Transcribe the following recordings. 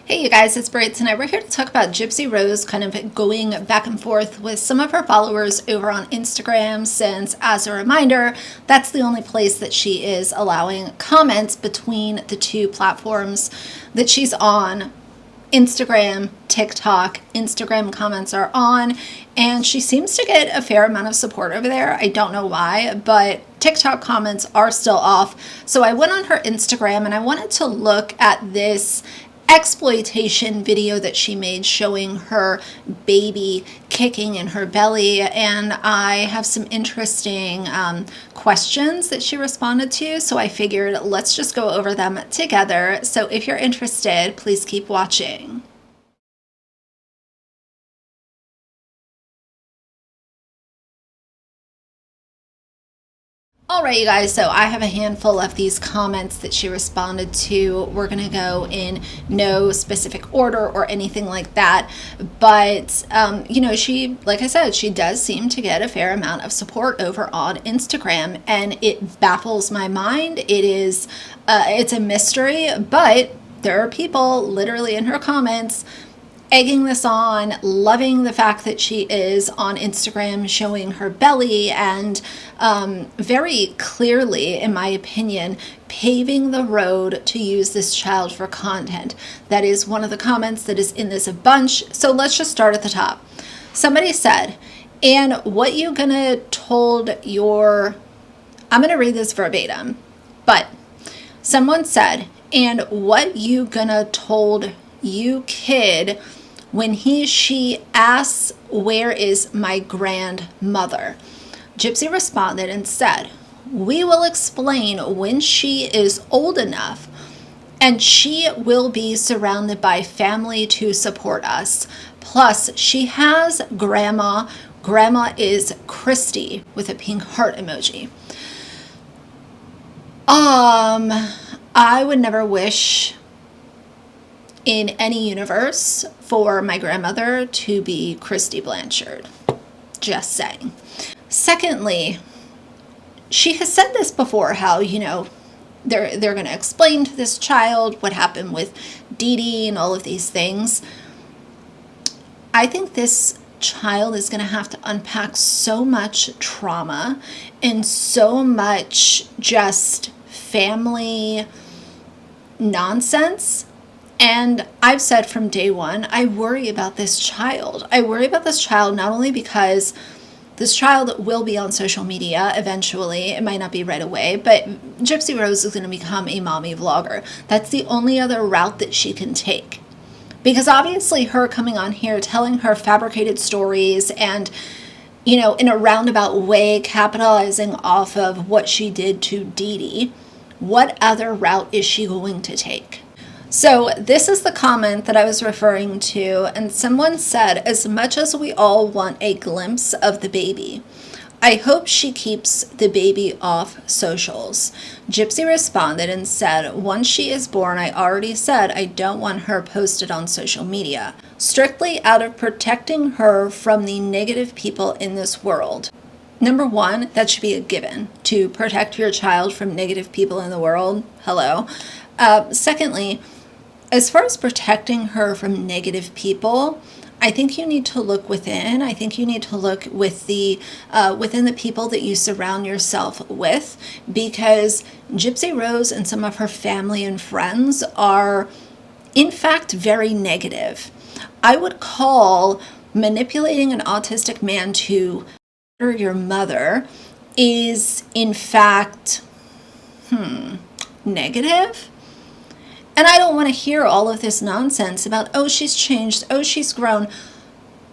Hey you guys, it's Brit. Tonight we're here to talk about Gypsy Rose kind of going back and forth with some of her followers over on Instagram, since, as a reminder, that's the only place that she is allowing comments between the two platforms that she's on. Instagram, TikTok, Instagram comments are on, and she seems to get a fair amount of support over there. I don't know why, but TikTok comments are still off. So I went on her Instagram and I wanted to look at this exploitation video that she made showing her baby kicking in her belly, and I have some interesting questions that she responded to, so I figured let's just go over them together. So if you're interested, please keep watching. All right, you guys, so I have a handful of these comments that she responded to. We're going to go in no specific order or anything like that. But, she, like I said, she does seem to get a fair amount of support over on Instagram, and it baffles my mind. It's a mystery, but there are people literally in her comments egging this on, loving the fact that she is on Instagram showing her belly, and very clearly, in my opinion, paving the road to use this child for content. That is one of the comments that is in this bunch. So let's just start at the top. Somebody said, and what you gonna told your, I'm gonna read this verbatim, but someone said, and what you gonna told you kid when she asks, where is my grandmother? Gypsy responded and said, we will explain when she is old enough, and she will be surrounded by family to support us. Plus, she has grandma. Grandma is Christy, with a pink heart emoji. I would never wish in any universe for my grandmother to be Christy Blanchard. Just saying. Secondly, she has said this before, how, they're going to explain to this child what happened with Dee Dee and all of these things. I think this child is going to have to unpack so much trauma and so much just family nonsense. And I've said from day one, I worry about this child. I worry about this child not only because this child will be on social media eventually. It might not be right away, but Gypsy Rose is going to become a mommy vlogger. That's the only other route that she can take. Because obviously her coming on here, telling her fabricated stories and, in a roundabout way, capitalizing off of what she did to Dee Dee, what other route is she going to take? So this is the comment that I was referring to, and someone said, as much as we all want a glimpse of the baby, I hope she keeps the baby off socials. Gypsy responded and said, once she is born, I already said I don't want her posted on social media, strictly out of protecting her from the negative people in this world. Number one, that should be a given, to protect your child from negative people in the world. Hello. Secondly, as far as protecting her from negative people, I think you need to look within. I think you need to look with within the people that you surround yourself with, because Gypsy Rose and some of her family and friends are, in fact, very negative. I would call manipulating an autistic man to murder your mother is, in fact, negative. And I don't want to hear all of this nonsense about, oh, she's changed, oh, she's grown.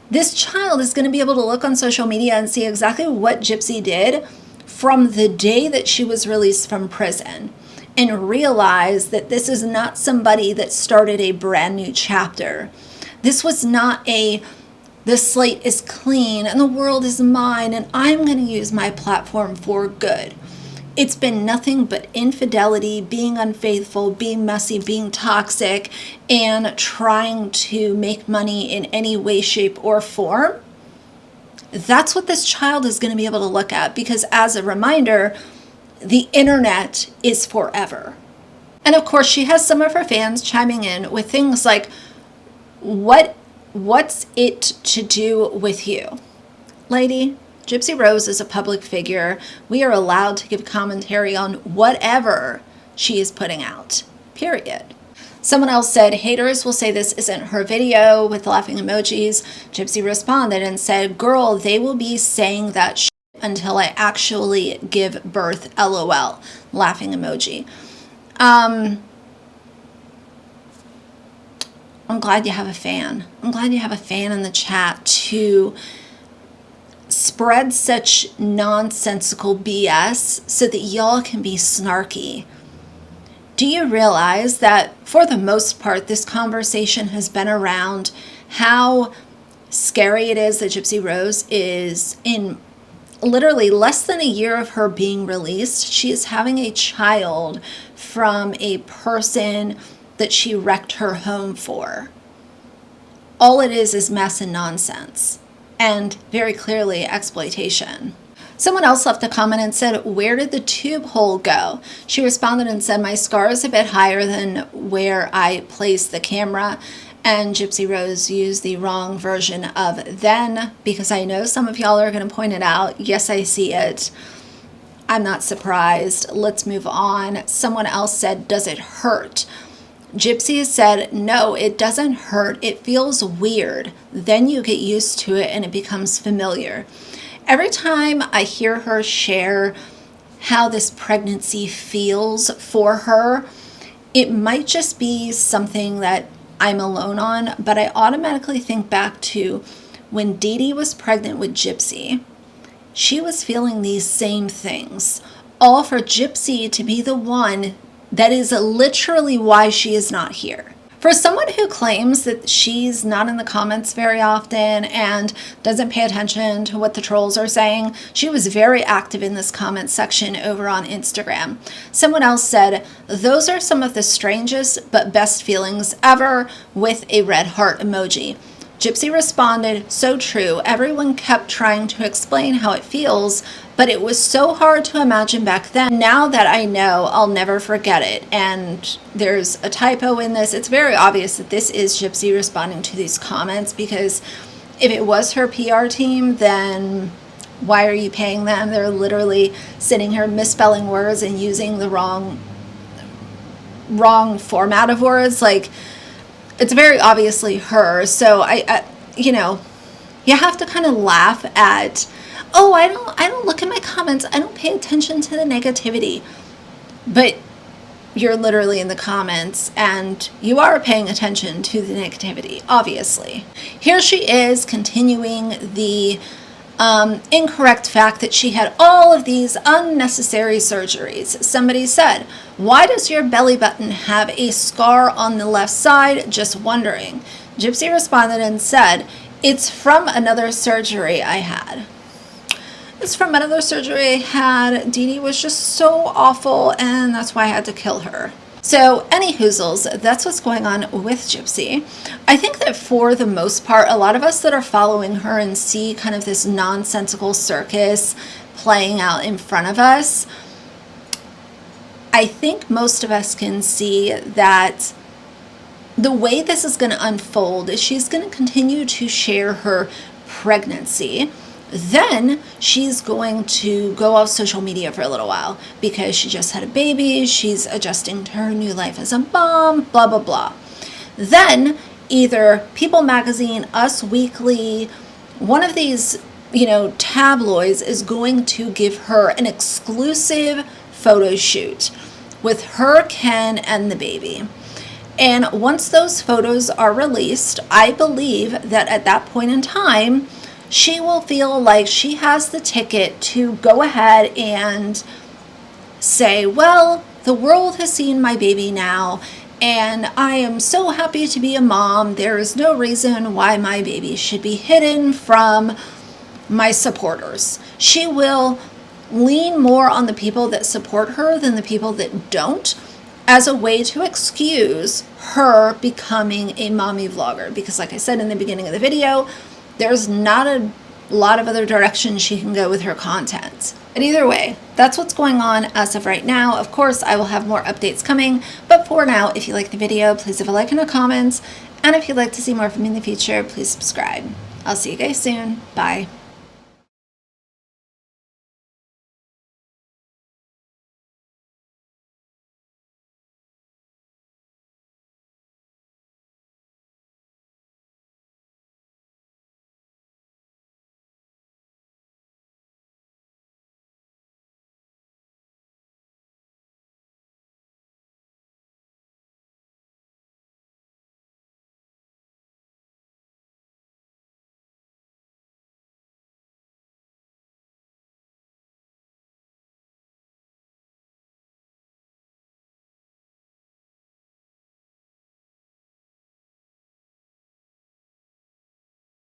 This child is going to be able to look on social media and see exactly what Gypsy did from the day that she was released from prison, and realize that this is not somebody that started a brand new chapter. This was not the slate is clean and the world is mine and I'm going to use my platform for good. It's been nothing but infidelity, being unfaithful, being messy, being toxic, and trying to make money in any way, shape, or form. That's what this child is going to be able to look at, because as a reminder, the internet is forever. And of course, she has some of her fans chiming in with things like, what's it to do with you? Lady, Gypsy Rose is a public figure. We are allowed to give commentary on whatever she is putting out, period. Someone else said, haters will say this isn't her video with laughing emojis. Gypsy responded and said, girl, they will be saying that shit until I actually give birth, LOL, laughing emoji. I'm glad you have a fan. I'm glad you have a fan in the chat to spread such nonsensical BS so that y'all can be snarky. Do you realize that for the most part, this conversation has been around how scary it is that Gypsy Rose is in literally less than a year of her being released, she is having a child from a person that she wrecked her home for. All it is mess and nonsense, and very clearly exploitation. Someone else left a comment and said, where did the tube hole go? She responded and said, my scar is a bit higher than where I placed the camera. And Gypsy Rose used the wrong version of then, because I know some of y'all are going to point it out. Yes, I see it. I'm not surprised. Let's move on. Someone else said, does it hurt? Gypsy said, no, it doesn't hurt. It feels weird. Then you get used to it and it becomes familiar. Every time I hear her share how this pregnancy feels for her, it might just be something that I'm alone on, but I automatically think back to when Dee Dee was pregnant with Gypsy. She was feeling these same things, all for Gypsy to be the one that is literally why she is not here. For someone who claims that she's not in the comments very often and doesn't pay attention to what the trolls are saying, she was very active in this comment section over on Instagram. Someone else said, those are some of the strangest but best feelings ever, with a red heart emoji. Gypsy responded, so true. Everyone kept trying to explain how it feels, but it was so hard to imagine back then. Now that I know, I'll never forget it. And there's a typo in this. It's very obvious that this is Gypsy responding to these comments, because if it was her PR team, then why are you paying them? They're literally sitting here misspelling words and using the wrong format of words. Like, it's very obviously her. So I you know, you have to kind of laugh at, oh, I don't look at my comments. I don't pay attention to the negativity. But you're literally in the comments and you are paying attention to the negativity, obviously. Here she is continuing the incorrect fact that she had all of these unnecessary surgeries. Somebody said, why does your belly button have a scar on the left side? Just wondering. Gypsy responded and said, it's from another surgery I had. It's from another surgery I had. Dee Dee was just so awful, and that's why I had to kill her. So, any hoozles, that's what's going on with Gypsy. I think that for the most part, a lot of us that are following her and see kind of this nonsensical circus playing out in front of us, I think most of us can see that the way this is going to unfold is she's going to continue to share her pregnancy. Then she's going to go off social media for a little while because she just had a baby. She's adjusting to her new life as a mom, blah, blah, blah. Then either People Magazine, Us Weekly, one of these, tabloids is going to give her an exclusive photo shoot with her, Ken, and the baby. And once those photos are released, I believe that at that point in time, she will feel like she has the ticket to go ahead and say, well, the world has seen my baby now, and I am so happy to be a mom. There is no reason why my baby should be hidden from my supporters. She will lean more on the people that support her than the people that don't, as a way to excuse her becoming a mommy vlogger. Because like I said in the beginning of the video, there's not a a lot of other directions she can go with her content. But either way, that's what's going on as of right now. Of course, I will have more updates coming, but for now, if you like the video, please leave a like and a comment. And if you'd like to see more from me in the future, please subscribe. I'll see you guys soon. Bye.